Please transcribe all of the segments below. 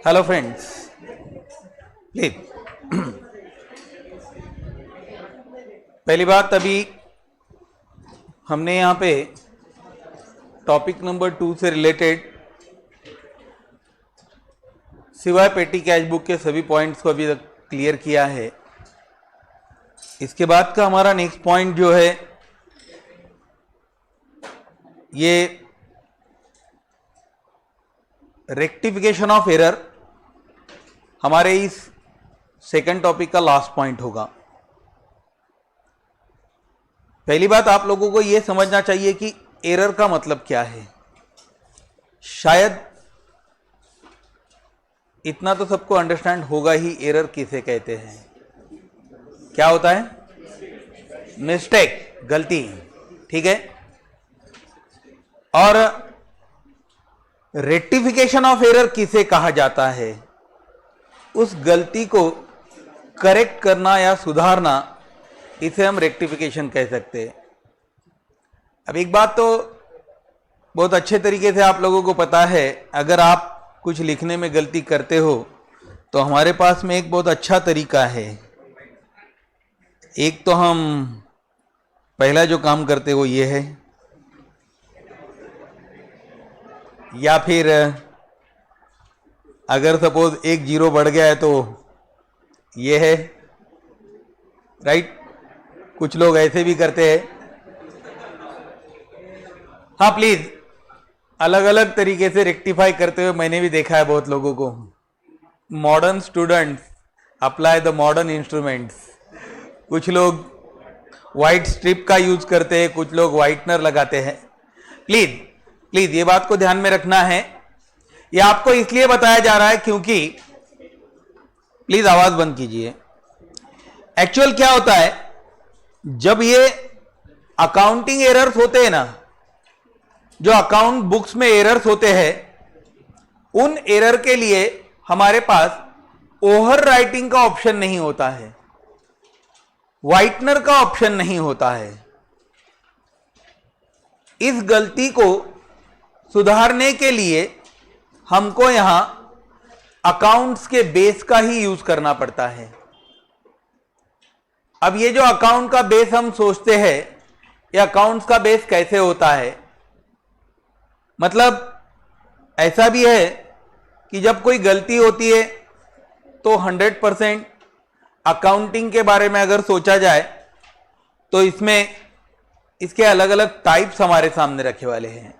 Hello friends, please पहली बात, अभी हमने यहाँ पे टॉपिक नंबर 2 से रिलेटेड सिवाय पेटी कैश बुक के सभी पॉइंट्स को अभी तक क्लियर किया है। इसके बाद का हमारा नेक्स्ट पॉइंट जो है ये रेक्टिफिकेशन ऑफ एरर हमारे इस सेकंड टॉपिक का लास्ट पॉइंट होगा। पहली बात, आप लोगों को यह समझना चाहिए कि एरर का मतलब क्या है। शायद इतना तो सबको अंडरस्टैंड होगा ही, एरर किसे कहते हैं। क्या होता है? मिस्टेक, गलती, ठीक है। और रेक्टिफिकेशन ऑफ एरर किसे कहा जाता है? उस गलती को करेक्ट करना या सुधारना, इसे हम रेक्टिफिकेशन कह सकते हैं। अब एक बात तो बहुत अच्छे तरीके से आप लोगों को पता है, अगर आप कुछ लिखने में गलती करते हो तो हमारे पास में एक बहुत अच्छा तरीका है। एक तो हम पहला जो काम करते वो ये है, या फिर अगर सपोज एक जीरो बढ़ गया है तो ये है, राइट। कुछ लोग ऐसे भी करते हैं। हाँ प्लीज, अलग अलग तरीके से रेक्टिफाई करते हुए मैंने भी देखा है बहुत लोगों को। Modern students apply the modern instruments. कुछ लोग वाइट स्ट्रिप का यूज करते हैं, कुछ लोग व्हाइटनर लगाते हैं। प्लीज प्लीज ये बात को ध्यान में रखना है। ये आपको इसलिए बताया जा रहा है क्योंकि, प्लीज आवाज बंद कीजिए। एक्चुअल क्या होता है, जब ये अकाउंटिंग एरर्स होते हैं ना, जो अकाउंट बुक्स में एरर्स होते हैं, उन एरर के लिए हमारे पास ओवर राइटिंग का ऑप्शन नहीं होता है, व्हाइटनर का ऑप्शन नहीं होता है। इस गलती को सुधारने के लिए हमको यहां अकाउंट्स के बेस का ही यूज करना पड़ता है। अब ये जो अकाउंट का बेस हम सोचते हैं, ये अकाउंट्स का बेस कैसे होता है? मतलब ऐसा भी है कि जब कोई गलती होती है तो 100% अकाउंटिंग के बारे में अगर सोचा जाए तो इसमें इसके अलग अलग टाइप्स हमारे सामने रखे वाले हैं।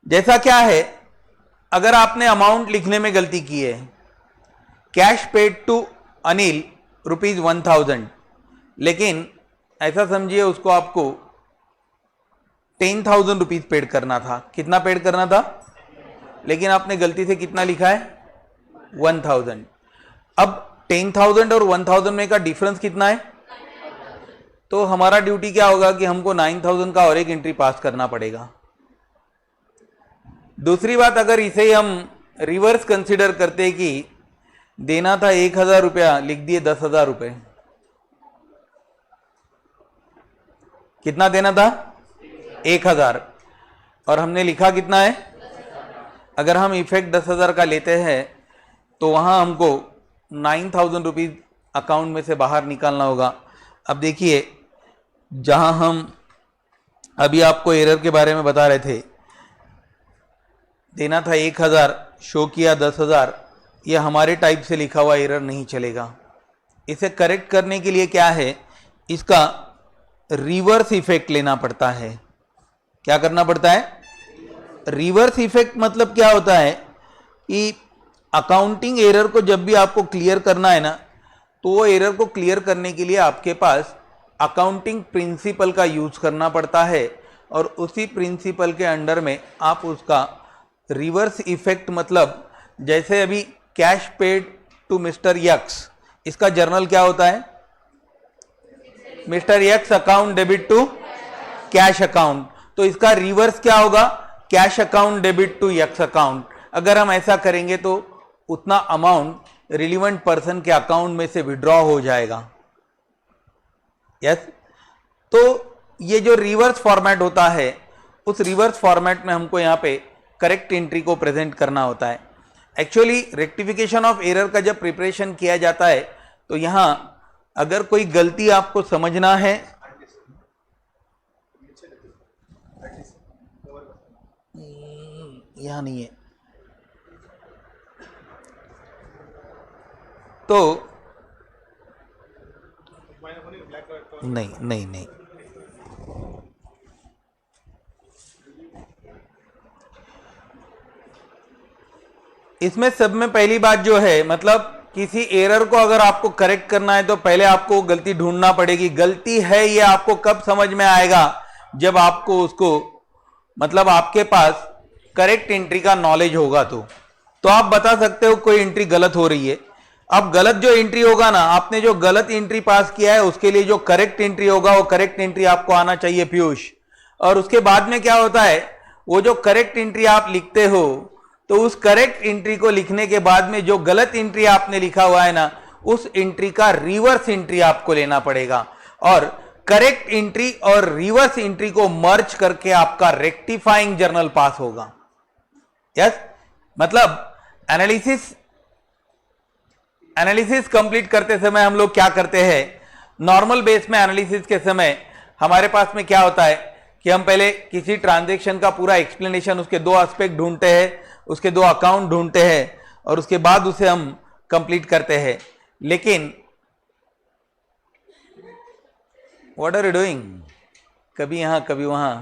जैसा क्या है, अगर आपने अमाउंट लिखने में गलती की है, कैश पेड टू अनिल ₹1000, लेकिन ऐसा समझिए उसको आपको 10,000 रुपीज पेड करना था। कितना पेड करना था? लेकिन आपने गलती से कितना लिखा है? 1000। अब 10,000 और 1000 में का डिफरेंस कितना है? तो हमारा ड्यूटी क्या होगा कि हमको 9,000 का और एक एंट्री पास करना पड़ेगा। दूसरी बात, अगर इसे ही हम रिवर्स कंसीडर करते कि देना था 1,000 रुपया, लिख दिए 10,000 रुपए। कितना देना था? 1,000, और हमने लिखा कितना है? अगर हम इफेक्ट 10,000 का लेते हैं तो वहां हमको 9,000 रुपीज अकाउंट में से बाहर निकालना होगा। अब देखिए, जहां हम अभी आपको एरर के बारे में बता रहे थे, देना था 1,000, शो किया 10,000, ये हमारे टाइप से लिखा हुआ एरर नहीं चलेगा। इसे करेक्ट करने के लिए क्या है, इसका रिवर्स इफेक्ट लेना पड़ता है। क्या करना पड़ता है? रिवर्स इफेक्ट मतलब क्या होता है कि अकाउंटिंग एरर को जब भी आपको क्लियर करना है ना, तो वो एरर को क्लियर करने के लिए आपके पास अकाउंटिंग प्रिंसिपल का यूज करना पड़ता है, और उसी प्रिंसिपल के अंडर में आप उसका रिवर्स इफेक्ट, मतलब जैसे अभी cash paid to mister X, इसका जर्नल क्या होता है? Mister X account debit to cash account. तो इसका रिवर्स क्या होगा? Cash account debit to X account. अगर हम ऐसा करेंगे तो उतना अमाउंट रिलीवेंट पर्सन के अकाउंट में से विड्रॉ हो जाएगा। यस, तो ये जो रिवर्स फॉर्मेट होता है, उस रिवर्स फॉर्मेट में हमको यहाँ पे करेक्ट एंट्री को प्रेजेंट करना होता है। एक्चुअली रेक्टिफिकेशन ऑफ एरर का जब प्रिपरेशन किया जाता है तो यहां अगर कोई गलती आपको समझना है, यहां नहीं है तो नहीं नहीं नहीं, इसमें सब में पहली बात जो है, मतलब किसी एरर को अगर आपको करेक्ट करना है तो पहले आपको गलती ढूंढना पड़ेगी। गलती है ये आपको कब समझ में आएगा, जब आपको उसको, मतलब आपके पास करेक्ट एंट्री का नॉलेज होगा तो आप बता सकते हो कोई एंट्री गलत हो रही है। अब गलत जो एंट्री होगा ना, आपने जो गलत एंट्री पास किया है उसके लिए जो करेक्ट एंट्री होगा वो करेक्ट एंट्री आपको आना चाहिए पीयूष। और उसके बाद में क्या होता है, वो जो करेक्ट एंट्री आप लिखते हो तो उस करेक्ट एंट्री को लिखने के बाद में जो गलत एंट्री आपने लिखा हुआ है ना, उस एंट्री का रिवर्स एंट्री आपको लेना पड़ेगा और करेक्ट एंट्री और रिवर्स एंट्री को मर्ज करके आपका रेक्टिफाइंग जर्नल पास होगा। यस, मतलब एनालिसिस कंप्लीट करते समय हम लोग क्या करते हैं, नॉर्मल बेस में एनालिसिस के समय हमारे पास में क्या होता है कि हम पहले किसी ट्रांजैक्शन का पूरा एक्सप्लेनेशन, उसके दो एस्पेक्ट ढूंढते हैं, उसके दो अकाउंट ढूंढते हैं और उसके बाद उसे हम कंप्लीट करते हैं। लेकिन व्हाट आर यू डूइंग, कभी यहां कभी वहां,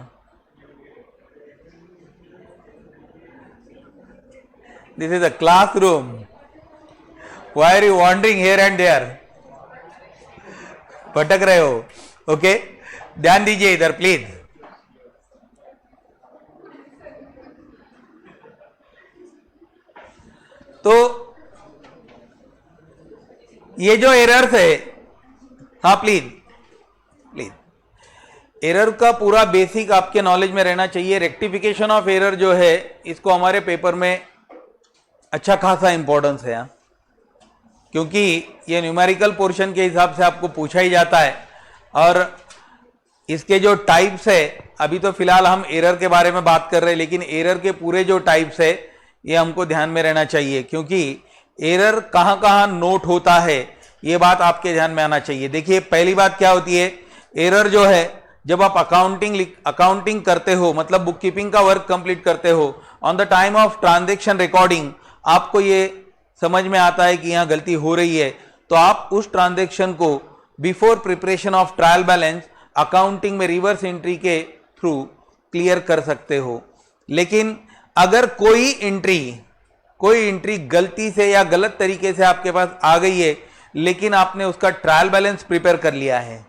this is a classroom, why are you wandering here and there, भटक रहे हो। ओके, ध्यान दीजिए इधर प्लीज। तो ये जो एरर्स है, हाँ प्लीज प्लीज, एरर का पूरा बेसिक आपके नॉलेज में रहना चाहिए। रेक्टिफिकेशन ऑफ एरर जो है, इसको हमारे पेपर में अच्छा खासा इंपॉर्टेंस है यहाँ, क्योंकि ये न्यूमेरिकल पोर्शन के हिसाब से आपको पूछा ही जाता है। और इसके जो टाइप्स है, अभी तो फिलहाल हम एरर के बारे में बात कर रहे हैं, लेकिन एरर के पूरे जो टाइप्स है ये हमको ध्यान में रहना चाहिए, क्योंकि एरर कहाँ कहाँ नोट होता है ये बात आपके ध्यान में आना चाहिए। देखिए पहली बात क्या होती है, एरर जो है जब आप अकाउंटिंग करते हो, मतलब बुक कीपिंग का वर्क कंप्लीट करते हो, on the time of transaction recording आपको ये समझ में आता है कि यहां गलती हो रही है, तो आप उस ट्रांजैक्शन को before preparation of trial balance accounting में रिवर्स एंट्री के थ्रू क्लियर कर सकते हो। लेकिन अगर कोई एंट्री गलती से या गलत तरीके से आपके पास आ गई है, लेकिन आपने उसका ट्रायल बैलेंस प्रिपेयर कर लिया है,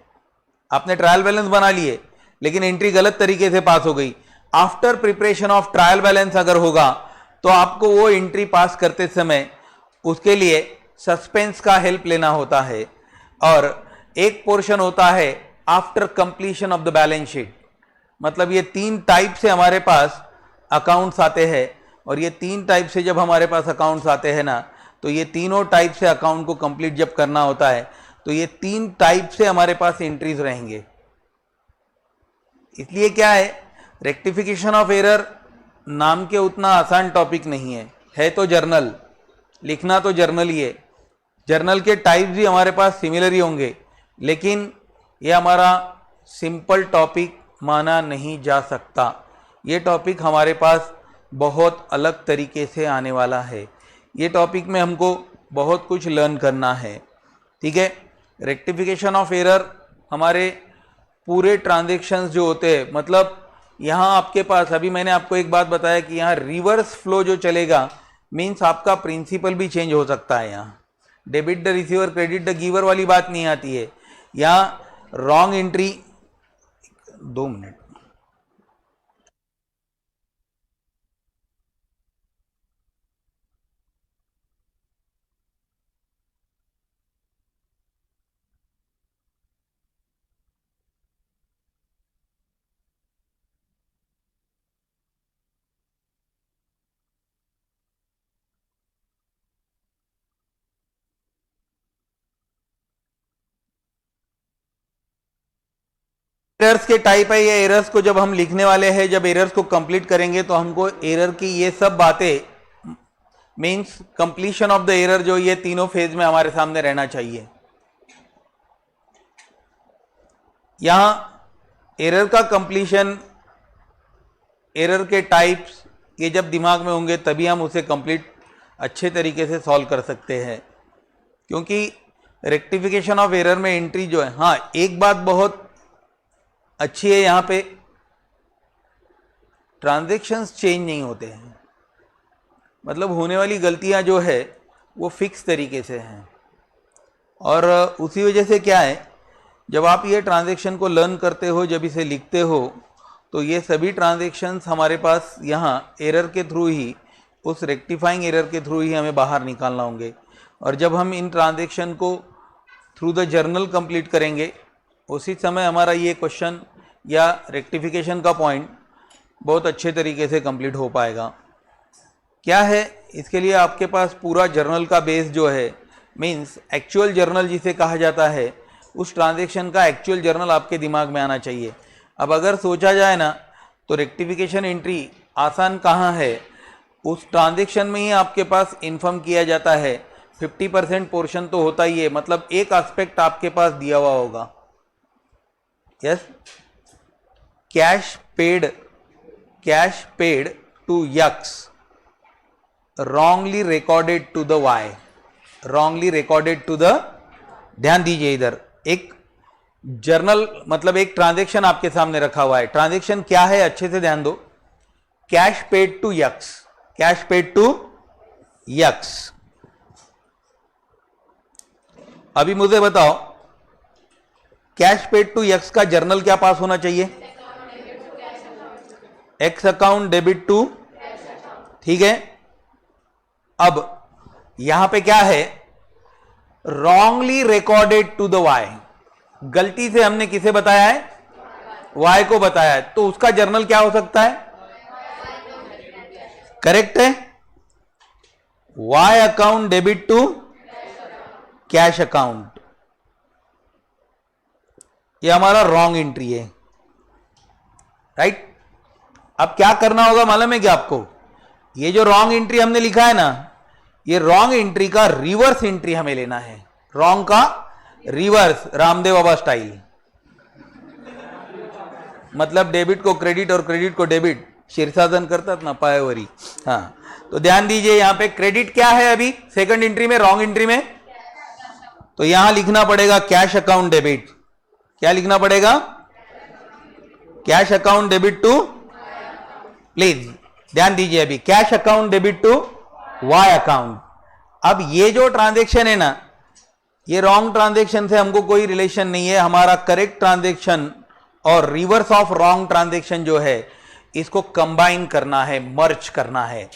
आपने ट्रायल बैलेंस बना लिए, लेकिन एंट्री गलत तरीके से पास हो गई, after preparation of trial balance अगर होगा तो आपको वो एंट्री पास करते समय उसके लिए सस्पेंस का हेल्प लेना होता है। और एक पोर्शन होता है after completion of the balance sheet, मतलब ये तीन टाइप से हमारे पास अकाउंट्स आते हैं, और ये तीन टाइप से जब हमारे पास अकाउंट्स आते हैं ना, तो ये तीनों टाइप से अकाउंट को कंप्लीट जब करना होता है तो ये तीन टाइप से हमारे पास एंट्रीज रहेंगे। इसलिए क्या है, रेक्टिफिकेशन ऑफ एरर नाम के उतना आसान टॉपिक नहीं है तो जर्नल, लिखना तो जर्नल ही है। जर्नल के टाइप्स भी हमारे पास सिमिलर ही होंगे, लेकिन ये हमारा सिंपल टॉपिक माना नहीं जा सकता। ये टॉपिक हमारे पास बहुत अलग तरीके से आने वाला है। ये टॉपिक में हमको बहुत कुछ लर्न करना है, ठीक है। रेक्टिफिकेशन ऑफ एरर हमारे पूरे ट्रांजैक्शंस जो होते हैं, मतलब यहाँ आपके पास, अभी मैंने आपको एक बात बताया कि यहाँ रिवर्स फ्लो जो चलेगा, मीन्स आपका प्रिंसिपल भी चेंज हो सकता है। यहाँ debit the receiver credit the giver वाली बात नहीं आती है। यहाँ रॉन्ग एंट्री, 2 मिनट, एरर्स के टाइप है। ये एरर्स को जब हम लिखने वाले हैं, जब एरर्स को कंप्लीट करेंगे तो हमको एरर की ये सब बातें means completion of the error जो ये तीनों फेज में हमारे सामने रहना चाहिए। यहां एरर का कंप्लीशन, एरर के टाइप्स, ये जब दिमाग में होंगे तभी हम उसे कंप्लीट अच्छे तरीके से सॉल्व कर सकते हैं। क्योंकि रेक्टिफिकेशन ऑफ एरर में एंट्री जो है, हाँ एक बात बहुत अच्छी है, यहाँ पे ट्रांजैक्शंस चेंज नहीं होते हैं, मतलब होने वाली गलतियाँ जो है वो फिक्स तरीके से हैं। और उसी वजह से क्या है, जब आप ये ट्रांजैक्शन को लर्न करते हो, जब इसे लिखते हो, तो ये सभी ट्रांजैक्शंस हमारे पास यहाँ एरर के थ्रू ही, उस रेक्टिफाइंग एरर के थ्रू ही हमें बाहर निकालना होंगे। और जब हम इन ट्रांजैक्शन को थ्रू द जर्नल कंप्लीट करेंगे, उसी समय हमारा ये क्वेश्चन या रेक्टिफिकेशन का पॉइंट बहुत अच्छे तरीके से कंप्लीट हो पाएगा। क्या है, इसके लिए आपके पास पूरा जर्नल का बेस जो है, मीन्स एक्चुअल जर्नल जिसे कहा जाता है, उस ट्रांजैक्शन का एक्चुअल जर्नल आपके दिमाग में आना चाहिए। अब अगर सोचा जाए ना, तो रेक्टिफिकेशन एंट्री आसान कहाँ है, उस ट्रांजैक्शन में ही आपके पास इन्फॉर्म किया जाता है। 50% पोर्शन तो होता ही है, मतलब एक एस्पेक्ट आपके पास दिया हुआ होगा। Yes, cash paid to X wrongly recorded to the y, wrongly recorded to the, ध्यान दीजिए इधर, एक जर्नल मतलब एक ट्रांजैक्शन आपके सामने रखा हुआ है। ट्रांजैक्शन क्या है, अच्छे से ध्यान दो। Cash paid to X, cash paid to X. अभी मुझे बताओ, कैश पेड टू यक्स का जर्नल क्या पास होना चाहिए? एक्स अकाउंट डेबिट टू, ठीक है। अब यहां पे क्या है, wrongly recorded to the Y, गलती से हमने किसे बताया है? वाई को बताया है, तो उसका जर्नल क्या हो सकता है? करेक्ट है, Y account debit to cash account, ये हमारा रॉन्ग एंट्री है, राइट। अब क्या करना होगा मालूम है क्या आपको? ये जो रॉन्ग एंट्री हमने लिखा है ना, ये रॉन्ग एंट्री का रिवर्स एंट्री हमें लेना है। रॉन्ग का रिवर्स, रामदेव बाबा स्टाइल, मतलब डेबिट को क्रेडिट और क्रेडिट को डेबिट, शीर्षासन करतात ना पायावरी। हाँ, तो ध्यान दीजिए, यहां पे क्रेडिट क्या है अभी सेकंड एंट्री में, रॉन्ग एंट्री में, तो यहां लिखना पड़ेगा कैश अकाउंट डेबिट। क्या लिखना पड़ेगा? Cash account debit to, please ध्यान दीजिए, अभी cash account debit to Y account. अब ये जो ट्रांजैक्शन है ना, ये रॉन्ग ट्रांजैक्शन से हमको कोई रिलेशन नहीं है। हमारा करेक्ट ट्रांजैक्शन और रिवर्स ऑफ रॉन्ग ट्रांजैक्शन जो है, इसको कंबाइन करना है, मर्ज करना है।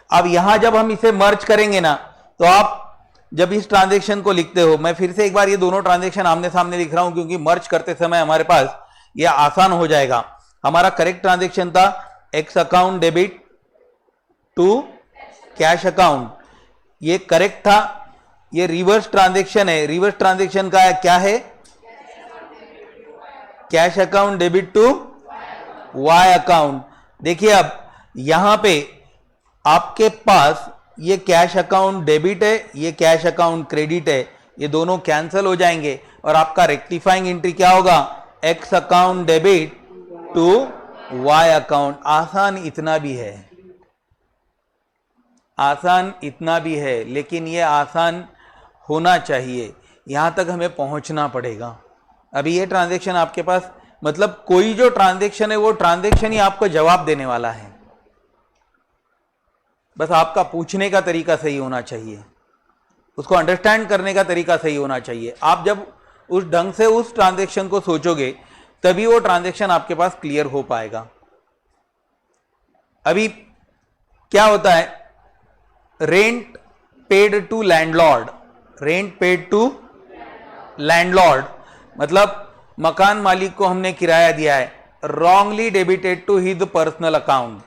अब यहां जब हम इसे मर्ज करेंगे ना, तो आप जब इस ट्रांजैक्शन को लिखते हो, मैं फिर से एक बार ये दोनों ट्रांजैक्शन आमने सामने लिख रहा हूं, क्योंकि मर्ज करते समय हमारे पास ये आसान हो जाएगा। हमारा करेक्ट ट्रांजैक्शन था X account debit to cash account, ये करेक्ट था। ये रिवर्स ट्रांजैक्शन है, रिवर्स ट्रांजैक्शन का क्या है? Cash account debit to Y account. देखिए अब यहां पे आपके पास ये कैश अकाउंट डेबिट है, ये कैश अकाउंट क्रेडिट है, ये दोनों कैंसिल हो जाएंगे और आपका रेक्टिफाइंग एंट्री क्या होगा? X account debit to Y account. आसान इतना भी है, आसान इतना भी है, लेकिन ये आसान होना चाहिए, यहां तक हमें पहुंचना पड़ेगा। अभी ये ट्रांजैक्शन आपके पास, मतलब कोई जो ट्रांजैक्शन है वो ट्रांजैक्शन ही आपको जवाब देने वाला है, बस आपका पूछने का तरीका सही होना चाहिए, उसको अंडरस्टैंड करने का तरीका सही होना चाहिए। आप जब उस ढंग से उस ट्रांजैक्शन को सोचोगे, तभी वो ट्रांजैक्शन आपके पास क्लियर हो पाएगा। अभी क्या होता है? Rent paid to landlord, rent paid to landlord, मतलब मकान मालिक को हमने किराया दिया है, wrongly debited to his personal account,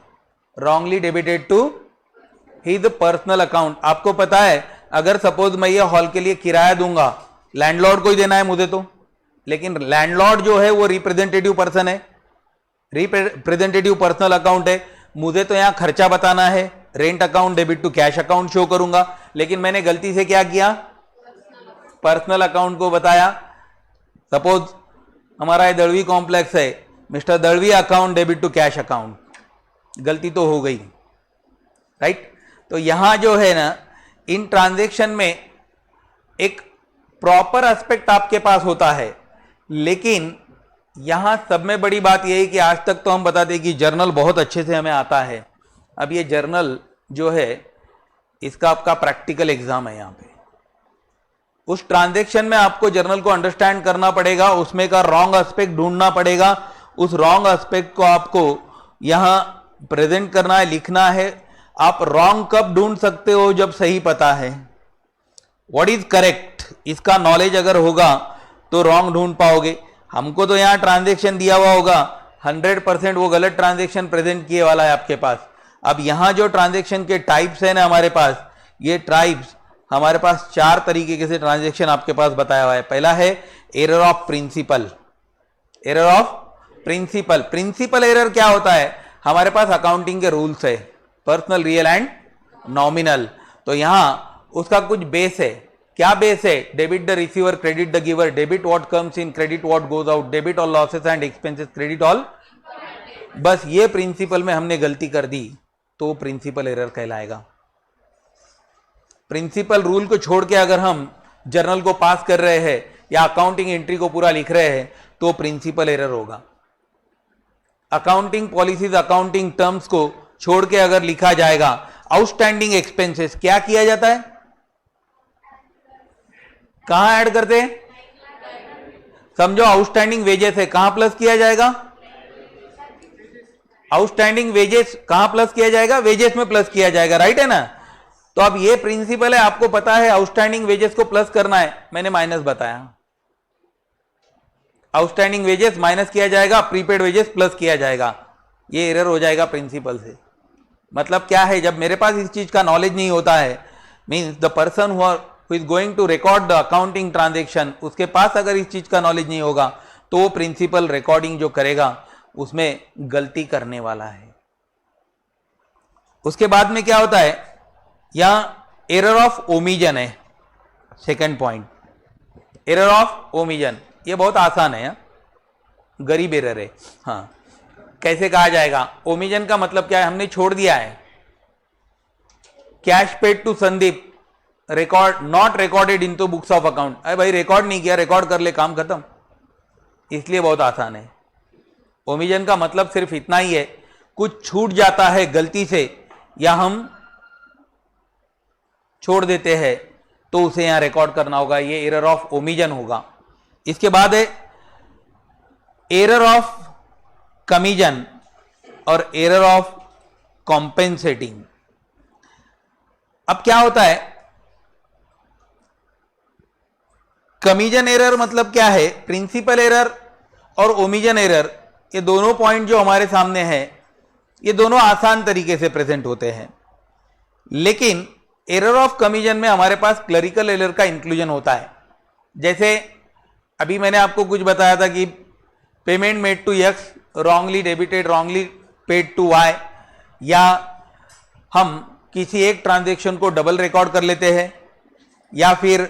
wrongly debited to his personal account. आपको पता है, अगर सपोज मैं ये हॉल के लिए किराया दूंगा, लैंडलॉर्ड को ही देना है मुझे तो, लेकिन लैंडलॉर्ड जो है वो रिप्रेजेंटेटिव पर्सन है, रिप्रेजेंटेटिव पर्सनल अकाउंट है, मुझे तो यहां खर्चा बताना है, rent account debit to cash account show करूंगा, लेकिन मैंने गलती से क्या किया, पर्सनल अकाउंट को बताया। सपोज हमारा ये दड़वी कॉम्प्लेक्स है, mister Darvi account debit to cash account, गलती तो हो गई, राइट। तो यहां जो है ना, इन ट्रांजैक्शन में एक प्रॉपर एस्पेक्ट आपके पास होता है, लेकिन यहां सब में बड़ी बात यह है कि आज तक तो हम बताते हैं कि जर्नल बहुत अच्छे से हमें आता है। अब ये जर्नल जो है, इसका आपका प्रैक्टिकल एग्जाम है। यहां पे उस ट्रांजैक्शन में आपको जर्नल को अंडरस्टैंड करना पड़ेगा, उसमें का रॉन्ग एस्पेक्ट ढूंढना पड़ेगा, उस रॉन्ग एस्पेक्ट को आपको यहां प्रेजेंट करना है, लिखना है। आप रॉन्ग कब ढूंढ सकते हो, जब सही पता है। व्हाट इज करेक्ट, इसका नॉलेज अगर होगा तो रॉन्ग ढूंढ पाओगे। हमको तो यहां ट्रांजैक्शन दिया हुआ होगा, 100% वो गलत ट्रांजैक्शन प्रेजेंट किए वाला है आपके पास। अब यहां जो ट्रांजैक्शन के टाइप्स है ना हमारे पास, ये टाइप्स हमारे पास 4 तरीके से ट्रांजैक्शन आपके पास बताया हुआ है। पहला है error of principle. Error of principle, principle error क्या होता है, हमारे पास अकाउंटिंग के रूल्स है, पर्सनल, रियल एंड नॉमिनल। तो यहां उसका कुछ बेस है। क्या बेस है, debit the receiver, credit the giver, debit what comes in, credit what goes out, debit all losses and expenses, credit all. बस ये प्रिंसिपल में हमने गलती कर दी तो प्रिंसिपल एरर कहलाएगा। प्रिंसिपल रूल को छोड़ के अगर हम जर्नल को पास कर रहे हैं या अकाउंटिंग एंट्री को पूरा लिख रहे हैं तो प्रिंसिपल एरर होगा। अकाउंटिंग पॉलिसीज, अकाउंटिंग टर्म्स को छोड़ के अगर लिखा जाएगा, आउटस्टैंडिंग एक्सपेंसेस क्या किया जाता है, कहां ऐड करते हैं, समझो आउटस्टैंडिंग वेजेस है, कहां प्लस किया जाएगा, आउटस्टैंडिंग वेजेस कहां प्लस किया जाएगा, वेजेस में प्लस किया जाएगा, राइट है ना। तो अब ये प्रिंसिपल है, आपको पता है आउटस्टैंडिंग वेजेस को प्लस करना है, मैंने माइनस बताया। आउटस्टैंडिंग वेजेस माइनस किया जाएगा, प्रीपेड वेजेस प्लस किया जाएगा, ये एरर हो जाएगा प्रिंसिपल से। मतलब क्या है, जब मेरे पास इस चीज का नॉलेज नहीं होता है, means the person who is going to record the accounting transaction, उसके पास अगर इस चीज का नॉलेज नहीं होगा तो वो प्रिंसिपल रिकॉर्डिंग जो करेगा उसमें गलती करने वाला है। उसके बाद में क्या होता है, यहां एरर ऑफ ओमिजन है, सेकंड पॉइंट, एरर ऑफ ओमिजन। ये बहुत आसान है, गरीब एरर है। हाँ, कैसे कहा जाएगा, ओमिजन का मतलब क्या है, हमने छोड़ दिया है, cash paid to Sandeep, record not recorded into books of account. अरे भाई रिकॉर्ड नहीं किया, रिकॉर्ड कर ले, काम खत्म। इसलिए बहुत आसान है। ओमिजन का मतलब सिर्फ इतना ही है, कुछ छूट जाता है गलती से या हम छोड़ देते हैं तो उसे यहां रिकॉर्ड करना होगा, ये एरर ऑफ ओमिजन होगा। इसके बाद है एरर ऑफ कमीजन और एरर ऑफ कॉम्पेंसेटिंग। अब क्या होता है, कमीजन एरर मतलब क्या है, प्रिंसिपल एरर और ओमिजन एरर, ये दोनों पॉइंट जो हमारे सामने हैं, ये दोनों आसान तरीके से प्रेजेंट होते हैं। लेकिन एरर ऑफ कमीजन में हमारे पास क्लरिकल एरर का इंक्लूजन होता है। जैसे अभी मैंने आपको कुछ बताया था कि payment made to X wrongly debited wrongly paid to Y, या हम किसी एक ट्रांजैक्शन को डबल रिकॉर्ड कर लेते हैं, या फिर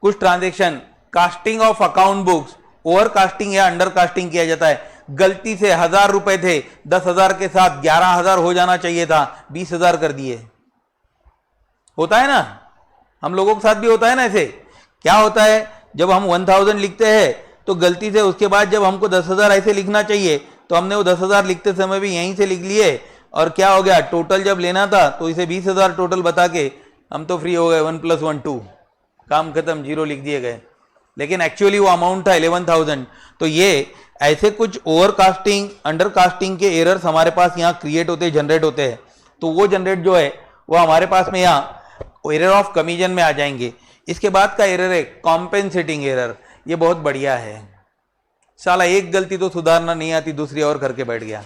कुछ transaction casting of account books over casting या अंडर कास्टिंग किया जाता है। गलती से 1000 रुपए थे, 10,000 के साथ 11,000 हो जाना चाहिए था, 20,000 कर दिए। होता है ना, हम लोगों के साथ भी होता है ना। ऐसे क्या होता है, जब हम 1000 लिखते हैं तो गलती से उसके बाद जब हमको 10,000 ऐसे लिखना चाहिए तो हमने वो 10,000 लिखते समय भी यहीं से लिख लिए, और क्या हो गया, टोटल जब लेना था तो इसे 20,000 टोटल बता के हम तो फ्री हो गए, 1 + 1 2, काम खत्म, 0 लिख दिए गए। लेकिन एक्चुअली वो अमाउंट था 11,000। तो ये ऐसे कुछ ओवर कास्टिंग अंडर कास्टिंग के एरर्स हमारे पास यहाँ क्रिएट होते, जनरेट होते हैं। तो वो जनरेट जो है वो हमारे पास में यहाँ एरर ऑफ कमीजन में आ जाएंगे। इसके बाद का एरर है कॉम्पेंसेटिंग एरर। ये बहुत बढ़िया है, साला एक गलती तो सुधारना नहीं आती, दूसरी और करके बैठ गया।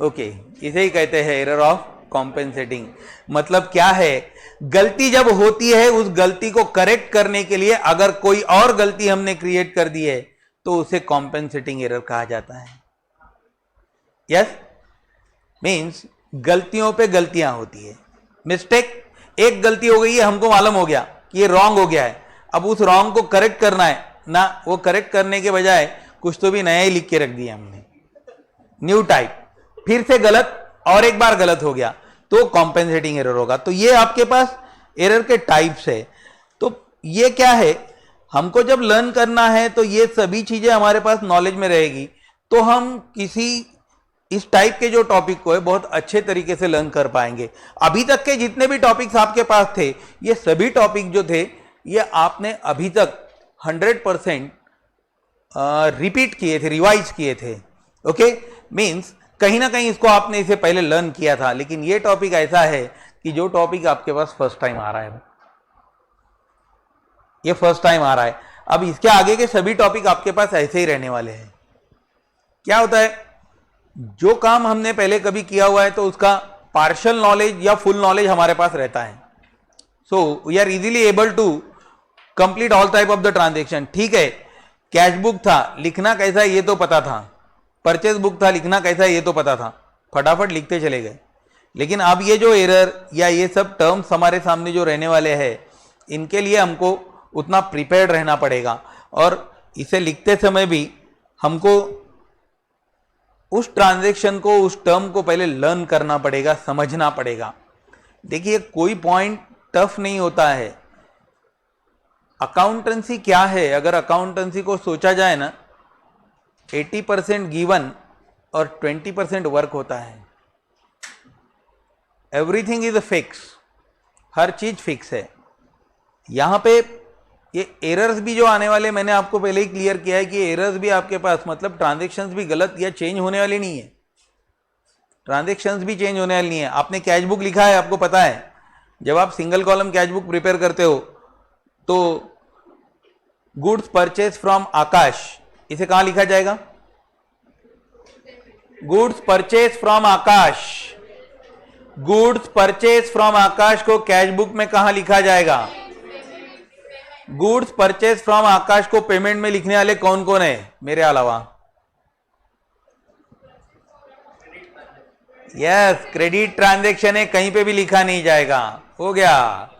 ओके, इसे ही कहते हैं एरर ऑफ कॉम्पेंसेटिंग। मतलब क्या है, गलती जब होती है उस गलती को करेक्ट करने के लिए अगर कोई और गलती हमने क्रिएट कर दी है तो उसे कॉम्पेंसेटिंग एरर कहा जाता है। यस, मीन्स गलतियों पे गलतियां होती है। मिस्टेक, एक गलती हो गई है, हमको मालूम हो गया कि ये रॉन्ग हो गया है, अब उस रॉन्ग को करेक्ट करना है ना, वो करेक्ट करने के बजाय कुछ तो भी नया ही लिख के रख दिया हमने, न्यू टाइप, फिर से गलत और एक बार गलत हो गया, तो कॉम्पेंसेटिंग एरर होगा। तो ये आपके पास एरर के टाइप्स है। तो ये क्या है, हमको जब लर्न करना है तो ये सभी चीजें हमारे पास नॉलेज में रहेगी, तो हम किसी इस टाइप के जो टॉपिक को है बहुत अच्छे तरीके से लर्न कर पाएंगे। अभी तक के जितने भी टॉपिक्स आपके पास थे, ये सभी टॉपिक जो थे ये आपने अभी तक 100% रिपीट किए थे, रिवाइज किए थे। ओके, मीन्स कहीं ना कहीं इसको आपने इसे पहले लर्न किया था, लेकिन ये टॉपिक ऐसा है कि जो टॉपिक आपके पास फर्स्ट टाइम आ रहा है, ये फर्स्ट टाइम आ रहा है। अब इसके आगे के सभी टॉपिक आपके पास ऐसे ही रहने वाले हैं। क्या होता है, जो काम हमने पहले कभी किया हुआ है तो उसका पार्शियल नॉलेज या फुल नॉलेज हमारे पास रहता है। So we are easily able to complete all type of the transaction. ठीक है, कैश बुक था, लिखना कैसा है ये तो पता था, परचेज बुक था, लिखना कैसा है ये तो पता था, फटाफट लिखते चले गए। लेकिन अब ये जो एरर या ये सब टर्म्स हमारे सामने जो रहने वाले हैं, इनके लिए हमको उतना प्रिपेयर्ड रहना पड़ेगा, और इसे लिखते समय भी हमको उस ट्रांजैक्शन को, उस टर्म को पहले लर्न करना पड़ेगा, समझना पड़ेगा। देखिए, कोई पॉइंट टफ नहीं होता है। अकाउंटेंसी क्या है, अगर अकाउंटेंसी को सोचा जाए ना, 80% गिवन और 20% वर्क होता है। एवरीथिंग इज अ फिक्स, हर चीज फिक्स है। यहां पे ये एरर्स भी जो आने वाले, मैंने आपको पहले ही क्लियर किया है कि एरर्स भी आपके पास, मतलब ट्रांजैक्शंस भी गलत या चेंज होने वाली नहीं है, ट्रांजैक्शंस भी चेंज होने वाली नहीं है। आपने कैश बुक लिखा है, आपको पता है, जब आप single column cash book prepare करते हो तो गुड्स परचेज फ्रॉम आकाश, इसे कहां लिखा जाएगा? Goods purchase from Akash, goods purchase from Akash को कैश बुक में कहां लिखा जाएगा? गुड्स परचेज फ्रॉम आकाश को पेमेंट में लिखने वाले कौन कौन है मेरे अलावा? यस, क्रेडिट ट्रांजैक्शन है, कहीं पे भी लिखा नहीं जाएगा। हो गया,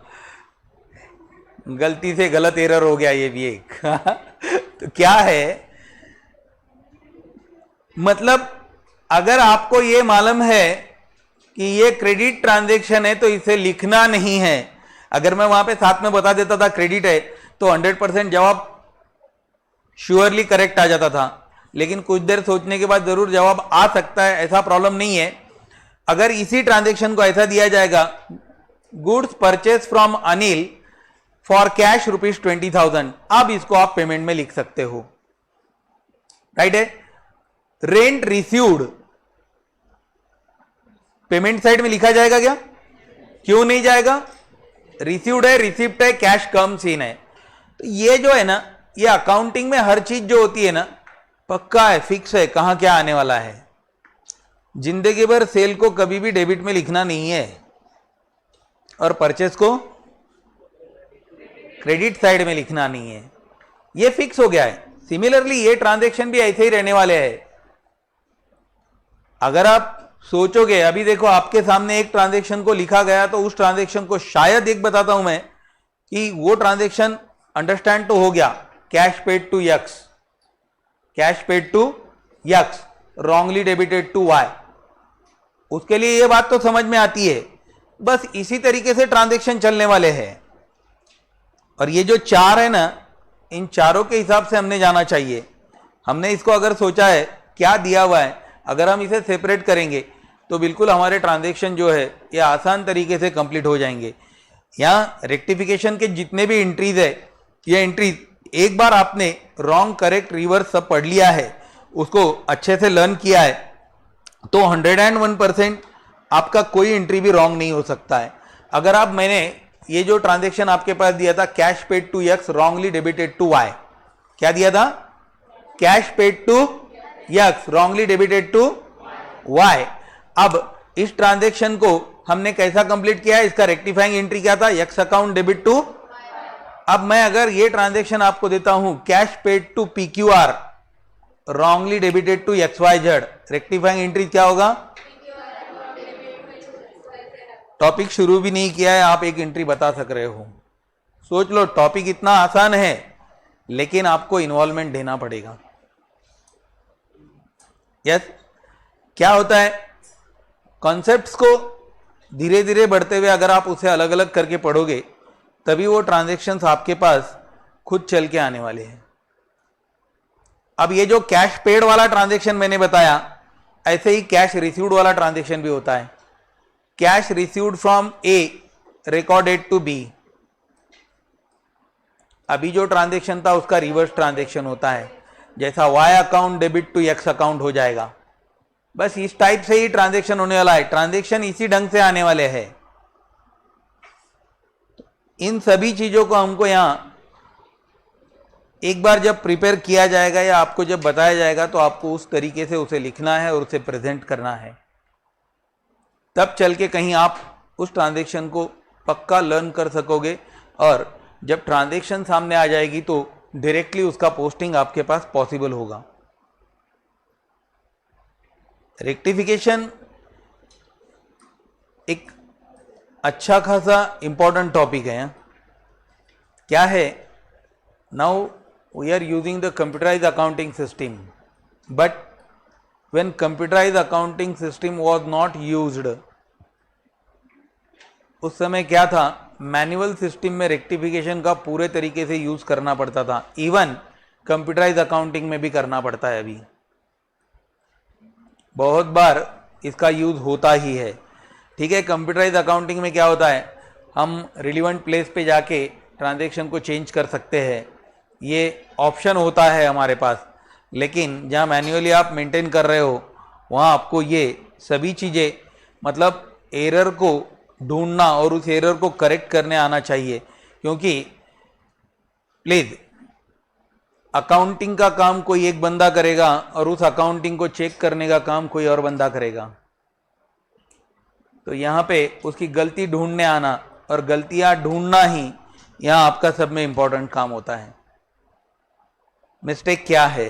गलती से गलत एरर हो गया ये भी एक तो क्या है, मतलब अगर आपको ये मालूम है कि ये क्रेडिट ट्रांजैक्शन है तो इसे लिखना नहीं है। अगर मैं वहां पे साथ में बता देता था क्रेडिट है तो 100% जवाब श्योरली करेक्ट आ जाता था, लेकिन कुछ देर सोचने के बाद जरूर जवाब आ सकता है, ऐसा प्रॉब्लम नहीं है। अगर इसी ट्रांजैक्शन को ऐसा दिया जाएगा, goods purchase from Anil for cash ₹20,000, अब इसको आप पेमेंट में लिख सकते हो, राइट है। रेंट रिसीव्ड पेमेंट साइड में लिखा जाएगा क्या? क्यों नहीं जाएगा? रिसीव्ड है, रिसिप्ट है, कैश कम्स इन है। तो ये जो है ना, ये अकाउंटिंग में हर चीज जो होती है ना, पक्का है, फिक्स है, कहां क्या आने वाला है। जिंदगी भर सेल को कभी भी डेबिट में लिखना नहीं है और परचेस को क्रेडिट साइड में लिखना नहीं है, ये फिक्स हो गया है। सिमिलरली ये ट्रांजैक्शन भी ऐसे ही रहने वाले हैं। अगर आप सोचोगे, अभी देखो आपके सामने एक ट्रांजैक्शन को लिखा गया, तो उस ट्रांजैक्शन को शायद एक बताता हूं मैं कि वो ट्रांजैक्शन अंडरस्टैंड तो हो गया, cash paid to X, cash paid to X, wrongly debited to Y, उसके लिए ये बात तो समझ में आती है। बस इसी तरीके से ट्रांजैक्शन चलने वाले हैं। और ये जो चार है ना, इन चारों के हिसाब से हमने जाना चाहिए। हमने इसको अगर सोचा है क्या दिया हुआ है, अगर हम इसे सेपरेट करेंगे तो बिल्कुल हमारे ट्रांजैक्शन जो है ये आसान तरीके से कंप्लीट हो जाएंगे। यहाँ रेक्टिफिकेशन के जितने भी एंट्रीज है, ये एंट्रीज एक बार आपने रॉन्ग, करेक्ट, रिवर्स सब पढ़ लिया है, उसको अच्छे से लर्न किया है, तो 101% आपका कोई एंट्री भी रॉन्ग नहीं हो सकता है। अगर आप, मैंने ये जो ट्रांजैक्शन आपके पास दिया था, cash paid to X wrongly debited to Y, क्या दिया था? Cash paid to X wrongly debited to Y. अब इस ट्रांजैक्शन को हमने कैसा कंप्लीट किया है? इसका रेक्टिफाइंग एंट्री क्या था? X account debit to. अब मैं अगर ये ट्रांजैक्शन आपको देता हूं, cash paid to PQR wrongly debited to XYZ, rectifying entry क्या होगा? टॉपिक शुरू भी नहीं किया है, आप एक एंट्री बता सक रहे हो। सोच लो, टॉपिक इतना आसान है लेकिन आपको इन्वॉल्वमेंट देना पड़ेगा। यस, क्या होता है, कॉन्सेप्ट्स को धीरे धीरे बढ़ते हुए अगर आप उसे अलग अलग करके पढ़ोगे तभी वो ट्रांजैक्शंस आपके पास खुद चल के आने वाले हैं। अब ये जो कैश पेड वाला ट्रांजैक्शन मैंने बताया, ऐसे ही कैश रिसीव्ड वाला ट्रांजैक्शन भी होता है। Cash received from A recorded to B, अभी जो ट्रांजैक्शन था उसका रिवर्स ट्रांजैक्शन होता है, जैसा Y account debit to X account हो जाएगा। बस इस टाइप से ही ट्रांजैक्शन होने वाला है, ट्रांजैक्शन इसी ढंग से आने वाले हैं। इन सभी चीजों को हमको यहां एक बार जब प्रिपेयर किया जाएगा या आपको जब बताया जाएगा तो आपको उस तरीके से उसे लिखना है और उसे प्रेजेंट करना है, तब चल के कहीं आप उस ट्रांजैक्शन को पक्का लर्न कर सकोगे। और जब ट्रांजैक्शन सामने आ जाएगी तो डायरेक्टली उसका पोस्टिंग आपके पास पॉसिबल होगा। रेक्टिफिकेशन एक अच्छा खासा इंपॉर्टेंट टॉपिक है। क्या है, now we are using the computerise accounting system, but when computerise accounting system was not used, उस समय क्या था, मैनुअल सिस्टम में रेक्टिफिकेशन का पूरे तरीके से यूज करना पड़ता था। इवन कंप्यूटराइज अकाउंटिंग में भी करना पड़ता है। अभी बहुत बार इसका यूज होता ही है। ठीक है, कंप्यूटराइज अकाउंटिंग में क्या होता है, हम रिलीवेंट प्लेस पे जाके ट्रांजैक्शन को चेंज कर सकते हैं, ये ऑप्शन होता है हमारे पास। लेकिन जहाँ मैन्युअली आप मेंटेन कर रहे हो वहाँ आपको ये सभी चीज़ें, मतलब एरर को ढूंढना और उस एरर को करेक्ट करने आना चाहिए। क्योंकि प्लीज, अकाउंटिंग का काम कोई एक बंदा करेगा और उस अकाउंटिंग को चेक करने का काम कोई और बंदा करेगा। तो यहाँ पे उसकी गलती ढूंढने आना और गलतियां ढूंढना ही यहाँ आपका सब में इंपॉर्टेंट काम होता है। मिस्टेक क्या है,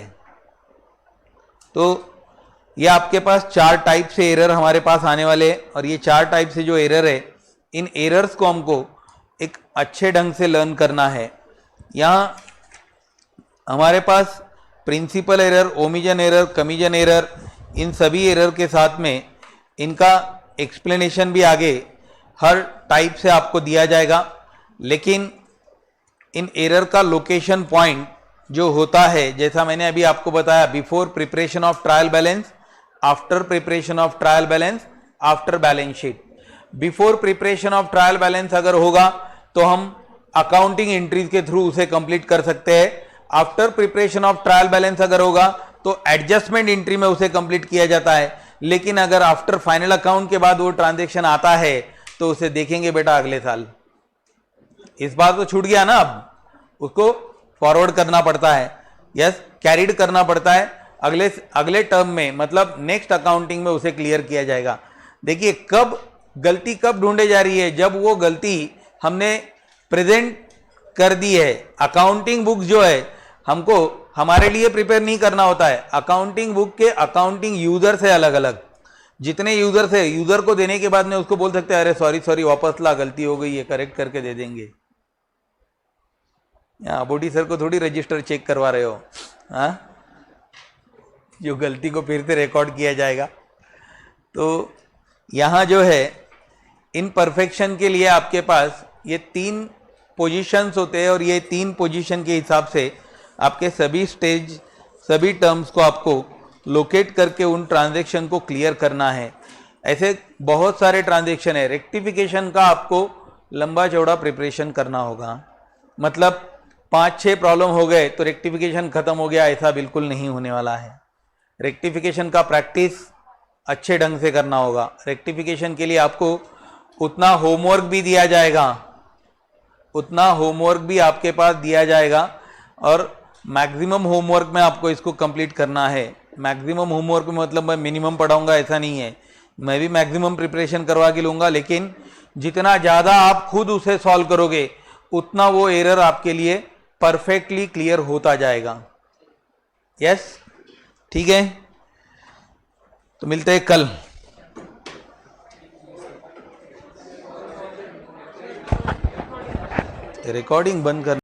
तो ये आपके पास 4 टाइप से एरर हमारे पास आने वाले हैं और ये 4 टाइप से जो एरर है, इन एरर्स को हमको एक अच्छे ढंग से लर्न करना है। यहाँ हमारे पास प्रिंसिपल एरर, ओमिजन एरर, कमीजन एरर, इन सभी एरर के साथ में इनका एक्सप्लेनेशन भी आगे हर टाइप से आपको दिया जाएगा। लेकिन इन एरर का लोकेशन पॉइंट जो होता है, जैसा मैंने अभी आपको बताया, before preparation of trial balance, after preparation of trial balance, after balance sheet. Before preparation of trial balance अगर होगा तो हम अकाउंटिंग एंट्रीज के थ्रू उसे कंप्लीट कर सकते हैं। After preparation of trial balance अगर होगा तो एडजस्टमेंट एंट्री में उसे कंप्लीट किया जाता है। लेकिन अगर आफ्टर फाइनल अकाउंट के बाद वो ट्रांजैक्शन आता है तो उसे देखेंगे बेटा अगले साल। इस बार तो छूट गया ना, अब उसको फॉरवर्ड करना पड़ता है, यस, कैरीड करना पड़ता है अगले टर्म में, मतलब नेक्स्ट अकाउंटिंग में उसे क्लियर किया जाएगा। देखिए कब गलती कब ढूंढे जा रही है, जब वो गलती हमने प्रेजेंट कर दी है। अकाउंटिंग बुक जो है हमको हमारे लिए प्रिपेयर नहीं करना होता है, अकाउंटिंग बुक के अकाउंटिंग यूजर से अलग अलग, जितने यूजर से, यूजर को देने के बाद में उसको बोल सकते हैं अरे सॉरी वापस ला, गलती हो गई है, करेक्ट करके दे देंगे। अबोटी सर को थोड़ी रजिस्टर चेक करवा रहे हो, हाँ, जो गलती को फिर से रिकॉर्ड किया जाएगा। तो यहाँ जो है इन परफेक्शन के लिए आपके पास ये 3 पोजीशंस होते हैं और ये 3 पोजीशन के हिसाब से आपके सभी स्टेज, सभी टर्म्स को आपको लोकेट करके उन ट्रांजैक्शन को क्लियर करना है। ऐसे बहुत सारे ट्रांजैक्शन है। रेक्टिफिकेशन का आपको लंबा चौड़ा प्रिपरेशन करना होगा, मतलब 5-6 प्रॉब्लम हो गए तो रेक्टिफिकेशन खत्म हो गया, ऐसा बिल्कुल नहीं होने वाला है। रेक्टिफिकेशन का प्रैक्टिस अच्छे ढंग से करना होगा। रेक्टिफिकेशन के लिए आपको उतना होमवर्क भी दिया जाएगा, उतना होमवर्क भी आपके पास दिया जाएगा और मैक्सिमम होमवर्क में आपको इसको कंप्लीट करना है। मैक्सिमम होमवर्क में मतलब मैं मिनिमम पढ़ाऊंगा ऐसा नहीं है, मैं भी मैक्सिमम प्रिपरेशन करवा के लूँगा, लेकिन जितना ज़्यादा आप खुद उसे सॉल्व करोगे उतना वो एरर आपके लिए परफेक्टली क्लियर होता जाएगा। यस, ठीक है, तो मिलते हैं कल। रिकॉर्डिंग बंद कर